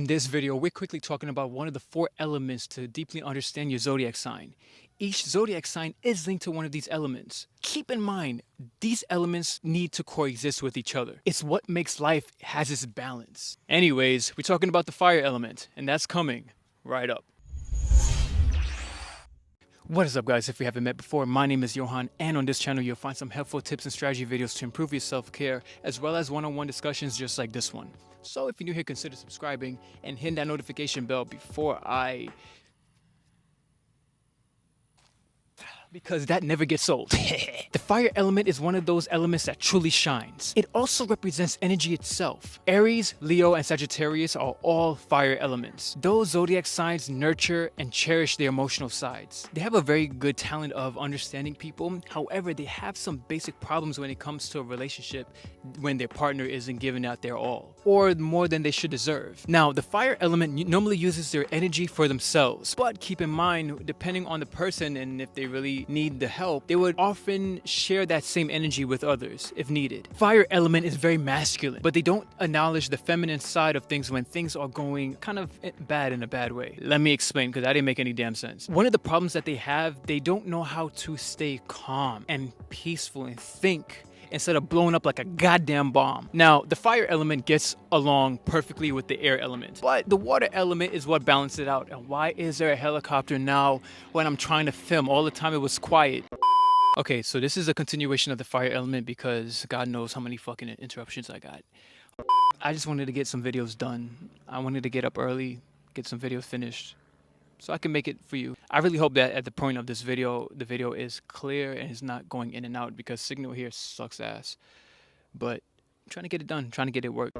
In this video, we're quickly talking about one of the 4 elements to deeply understand your zodiac sign. Each zodiac sign is linked to one of these elements. Keep in mind, these elements need to coexist with each other. It's what makes life has its balance. Anyways, we're talking about the fire element, and that's coming right up. What is up, guys? If we haven't met before, my name is Johann, and on this channel you'll find some helpful tips and strategy videos to improve your self-care, as well as one-on-one discussions just like this one. So if you're new here, consider subscribing and hit that notification bell because that never gets old. The fire element is one of those elements that truly shines. It also represents energy itself. Aries, Leo, and Sagittarius are all fire elements. Those zodiac signs nurture and cherish their emotional sides. They have a very good talent of understanding people. However, they have some basic problems when it comes to a relationship when their partner isn't giving out their all, or more than they should deserve. Now, the fire element normally uses their energy for themselves, but keep in mind, depending on the person and if they really need the help, they would often share that same energy with others if needed. Fire element is very masculine, but they don't acknowledge the feminine side of things when things are going kind of bad in a bad way. Let me explain, because that didn't make any damn sense. One of the problems that they have, they don't know how to stay calm and peaceful and think instead of blowing up like a goddamn bomb. Now, the fire element gets along perfectly with the air element, but the water element is what balances it out. And why is there a helicopter now when I'm trying to film? All the time it was quiet. Okay, so this is a continuation of the fire element because God knows how many fucking interruptions I got. I just wanted to get some videos done. I wanted to get up early, get some videos finished, so I can make it for you. I really hope that at the point of this video, the video is clear and is not going in and out because signal here sucks ass. But I'm trying to get it done, trying to get it work.